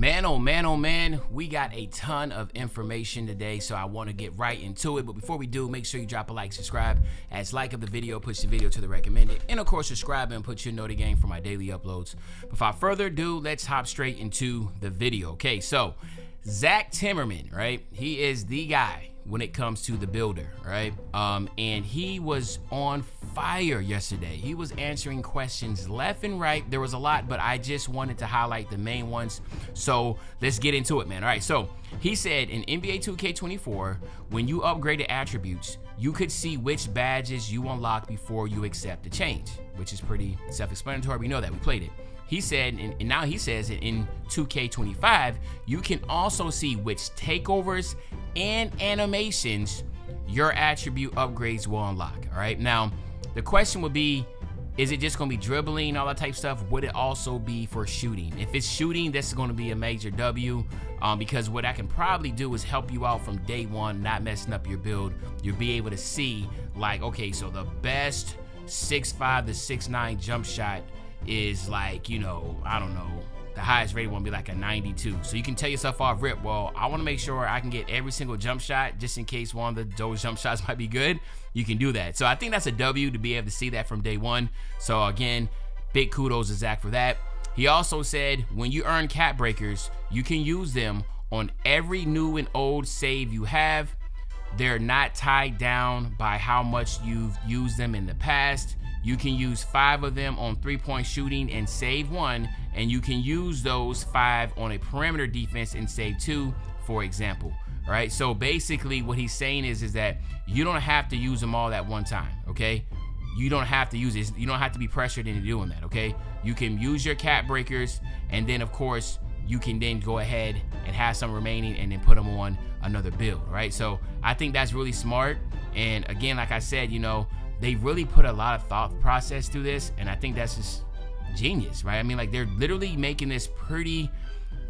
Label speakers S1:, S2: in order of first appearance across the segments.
S1: Man, oh man, oh man, we got a ton of information today, so I want to get right into it. But before we do, make sure you drop a like, subscribe. As like of the video, push the video to the recommended. And of course, subscribe and put your noti game for my daily uploads. Without further ado, let's hop straight into the video. Okay, so Zach Timmerman, right? He is the guy when it comes to the builder, right? And he was on fire yesterday. He was answering questions left and right. There was a lot, but I just wanted to highlight the main ones. So let's get into it, man. All right, so he said in NBA 2K24, when you upgraded attributes, you could see which badges you unlock before you accept the change, which is pretty self-explanatory. We know that, we played it. He said, and now he says in 2K25, you can also see which takeovers and animations your attribute upgrades will unlock. All right, now the question would be, is it just going to be dribbling, all that type stuff? Would it also be for shooting? If it's shooting, this is going to be a major W, because what I can probably do is help you out from day one, not messing up your build. You'll be able to see, like, okay, so the best 6'5" to 6'9" jump shot is like, you know, I don't know, the highest rated one will be like a 92. So you can tell yourself off rip, well, I want to make sure I can get every single jump shot just in case one of those jump shots might be good. You can do that. So I think that's a W to be able to see that from day one. So again, big kudos to Zach for that. He also said when you earn cap breakers, you can use them on every new and old save you have. They're not tied down by how much you've used them in the past. You can use 5 of them on 3-point shooting and save 1, and you can use those 5 on a perimeter defense and save 2, for example. All right, so basically what he's saying is that you don't have to use them all at one time, okay? You don't have to use it. You don't have to be pressured into doing that, okay? You can use your cap breakers, and then of course you can then go ahead and have some remaining and then put them on another build, right? So I think that's really smart. And again, like I said, you know, they really put a lot of thought process through this, and I think that's just genius, right? I mean, like, they're literally making this pretty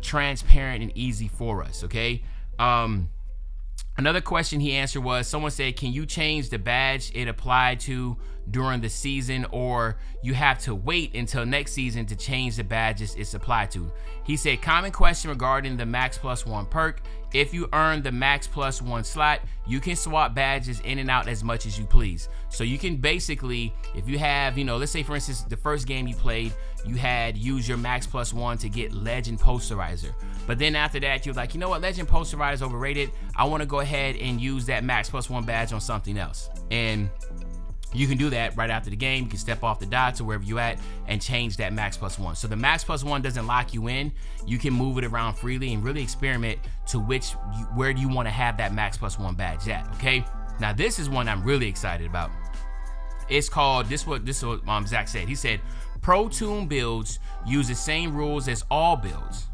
S1: transparent and easy for us, okay? Another question he answered was, someone said, can you change the badge it applied to during the season, or you have to wait until next season to change the badges it's applied to? He said, common question regarding the Max Plus 1 perk. If you earn the Max Plus 1 slot, you can swap badges in and out as much as you please. So you can basically, if you have, you know, let's say for instance, the first game you played, you had used your Max Plus 1 to get Legend Posterizer. But then after that, you're like, you know what, Legend Posterizer is overrated. I want to go ahead and use that Max Plus 1 badge on something else. And you can do that right after the game. You can step off the dots or wherever you at and change that Max Plus 1. So the Max Plus 1 doesn't lock you in. You can move it around freely and really experiment to where do you want to have that Max Plus 1 badge at, okay? Now this is one I'm really excited about. It's called, this is what Zach said. He said, Pro Toon builds use the same rules as all builds,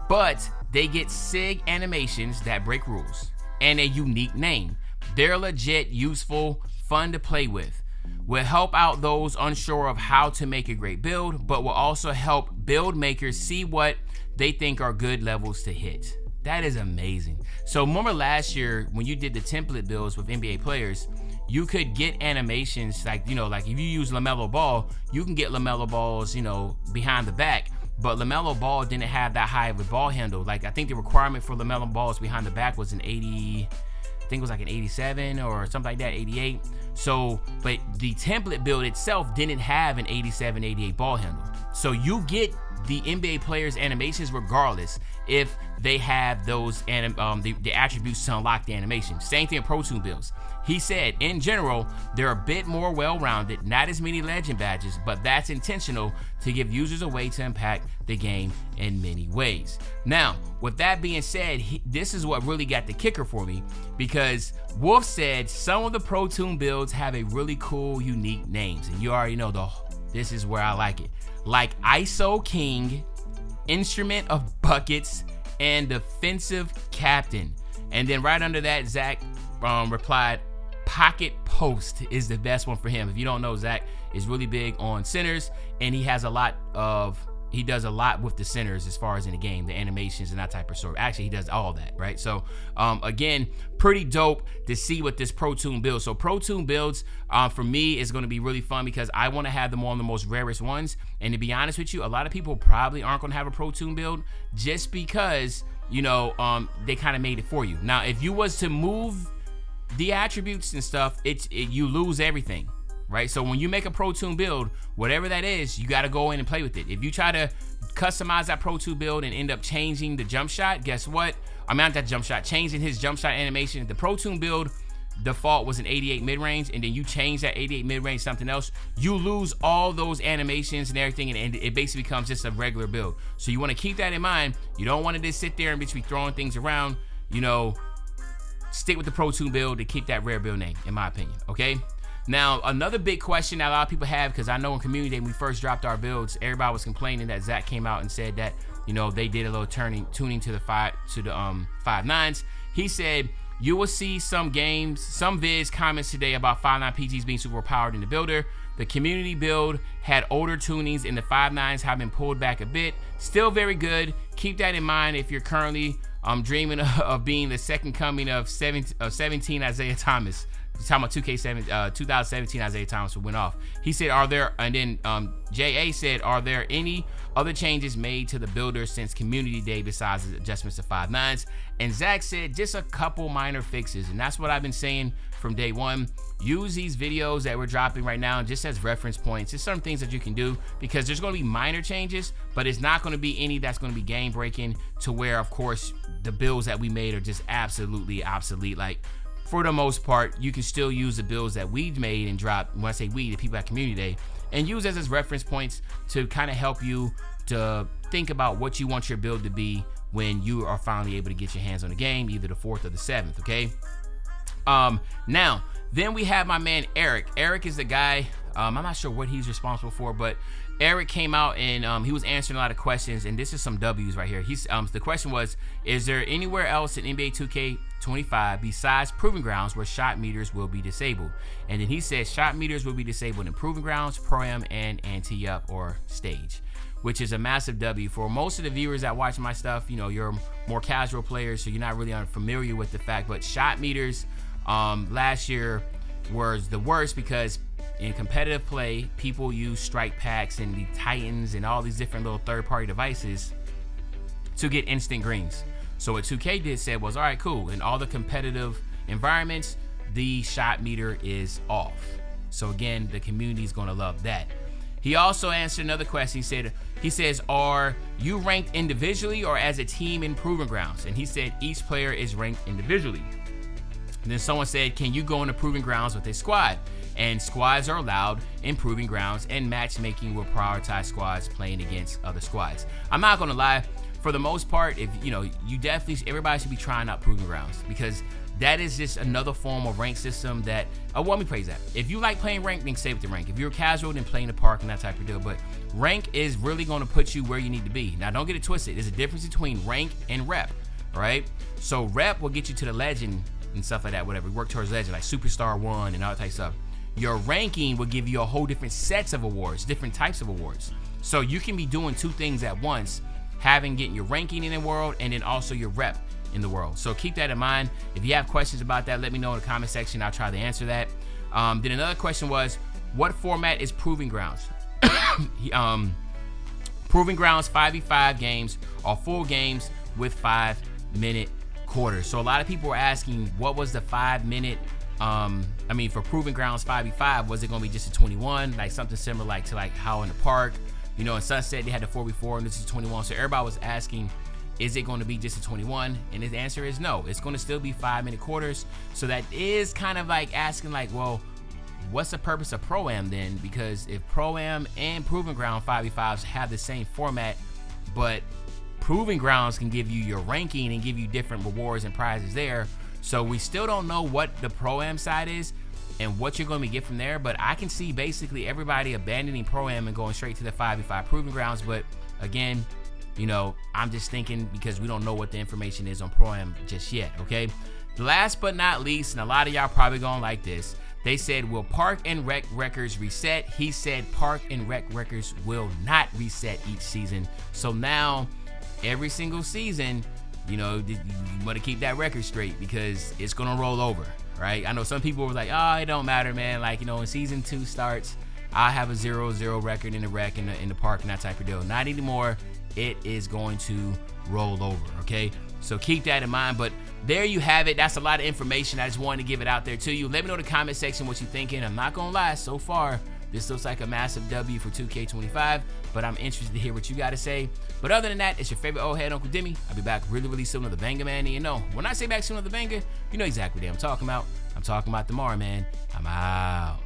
S1: but they get SIG animations that break rules and a unique name. They're legit, useful, fun to play with. Will help out those unsure of how to make a great build, but will also help build makers see what they think are good levels to hit. That is amazing. So remember last year when you did the template builds with NBA players, you could get animations like, you know, like if you use LaMelo Ball, you can get LaMelo Balls, you know, behind the back, but LaMelo Ball didn't have that high of a ball handle. Like I think the requirement for LaMelo Balls behind the back was an 80, I think it was like an 87 or something like that, 88. So, but the template build itself didn't have an 87, 88 ball handle. So you get the NBA players animations regardless if they have those the attributes to unlock the animation. Same thing in Pro Toon builds. He said, in general, they're a bit more well-rounded, not as many legend badges, but that's intentional to give users a way to impact the game in many ways. Now, with that being said, this is what really got the kicker for me, because Wolf said some of the Pro Toon builds have a really cool, unique names, and you already know this is where I like it. Like ISO King, Instrument of Buckets, and Defensive Captain. And then right under that, Zach replied, Pocket Post is the best one for him. If you don't know, Zach is really big on centers, and he has a lot of he does a lot with the centers as far as in the game, the animations and that type of sort. Actually, he does all that, right? So again, pretty dope to see what this Pro Toon builds. So Pro Toon builds for me is going to be really fun because I want to have them on the most rarest ones. And to be honest with you, a lot of people probably aren't going to have a Pro Toon build just because, you know, they kind of made it for you. Now, if you was to move the attributes and stuff, you lose everything. Right, so when you make a Pro Toon build, whatever that is, you got to go in and play with it. If you try to customize that Pro Toon build and end up changing the jump shot, guess what? I mean, not that jump shot, changing his jump shot animation. The Pro Toon build default was an 88 mid-range, and then you change that 88 mid-range something else, you lose all those animations and everything, and it basically becomes just a regular build. So you want to keep that in mind. You don't want to just sit there and be throwing things around. You know, stick with the Pro Toon build to keep that rare build name, in my opinion. Okay. Now, another big question that a lot of people have, because I know in community day when we first dropped our builds, everybody was complaining that Zach came out and said that, you know, they did a little tuning to the 5.9s. He said, you will see some vids comments today about 5.9 PGs being super powered in the builder. The community build had older tunings and the 5.9s have been pulled back a bit. Still very good. Keep that in mind if you're currently dreaming of being the second coming of 17 Isaiah Thomas. He's talking about 2017 Isaiah Thomas who went off. He said, and then JA said, are there any other changes made to the builder since community day besides the adjustments to 5.9s? And Zach said, just a couple minor fixes. And that's what I've been saying from day one. Use these videos that we're dropping right now just as reference points. It's some things that you can do because there's going to be minor changes, but it's not going to be any that's going to be game breaking to where, of course, the builds that we made are just absolutely obsolete. Like, for the most part, you can still use the builds that we've made and dropped, when I say we, the people at Community Day, and use as reference points to kind of help you to think about what you want your build to be when you are finally able to get your hands on the game, either the 4th or the 7th, okay? Now, then we have my man Eric. Eric is the guy, I'm not sure what he's responsible for, but Eric came out and he was answering a lot of questions, and this is some W's right here. The question was, is there anywhere else in NBA 2K25 besides Proving Grounds where shot meters will be disabled? And then he said shot meters will be disabled in Proving Grounds, Pro-Am, and Ante-Up or Stage, which is a massive W. For most of the viewers that watch my stuff, you know, you're more casual players, so you're not really familiar with the fact, but shot meters last year was the worst because in competitive play, people use strike packs and the Titans and all these different little third-party devices to get instant greens. So what 2K said was, all right, cool. In all the competitive environments, the shot meter is off. So again, the community is going to love that. He also answered another question. He says, are you ranked individually or as a team in Proving Grounds? And he said each player is ranked individually. And then someone said, can you go into Proving Grounds with a squad? And squads are allowed in Proving Grounds, and matchmaking will prioritize squads playing against other squads. I'm not gonna lie, for the most part, if you know, everybody should be trying out Proving Grounds because that is just another form of rank system that, let me praise that. If you like playing rank, then stay with the rank. If you're casual, then play in the park and that type of deal. But rank is really gonna put you where you need to be. Now, don't get it twisted. There's a difference between rank and rep, right? So rep will get you to the legend and stuff like that, whatever. Work towards legend, like Superstar 1 and all that type of stuff. Your ranking will give you a whole different sets of awards, different types of awards. So you can be doing two things at once, getting your ranking in the world and then also your rep in the world. So keep that in mind. If you have questions about that, let me know in the comment section. I'll try to answer that. Then another question was, what format is Proving Grounds? Proving Grounds 5v5 games are full games with 5-minute quarters. So a lot of people were asking, what was the 5-minute for Proving Grounds 5v5, was it going to be just a 21, like something similar like to how in the park, you know, in Sunset they had the 4v4 and this is 21. So everybody was asking, is it going to be just a 21? And his answer is no, it's going to still be 5-minute quarters. So that is kind of like asking well, what's the purpose of Pro-Am then? Because if Pro-Am and Proving Ground 5v5s have the same format, but Proving Grounds can give you your ranking and give you different rewards and prizes there. So we still don't know what the Pro-Am side is and what you're going to get from there, but I can see basically everybody abandoning Pro-Am and going straight to the 5v5 Proving Grounds. But again, you know, I'm just thinking because we don't know what the information is on Pro-Am just yet, okay? Last but not least, and a lot of y'all probably gonna like this, They said, will Park and Rec records reset? He said Park and Rec records will not reset each season. So now, every single season, you know, you want to keep that record straight because it's going to roll over, right? I know some people were like, oh, it don't matter, man. Like, you know, when season 2 starts, I have a 0-0 record in the Rec in the Park and that type of deal. Not anymore. It is going to roll over, okay? So keep that in mind. But there you have it. That's a lot of information. I just wanted to give it out there to you. Let me know in the comment section what you're thinking. I'm not gonna lie, so far this looks like a massive W for 2K25, but I'm interested to hear what you got to say. But other than that, it's your favorite old head, Uncle Demi. I'll be back really soon with the banger, man. And you know, when I say back soon with the banger, you know exactly what I'm talking about. I'm talking about tomorrow, man. I'm out.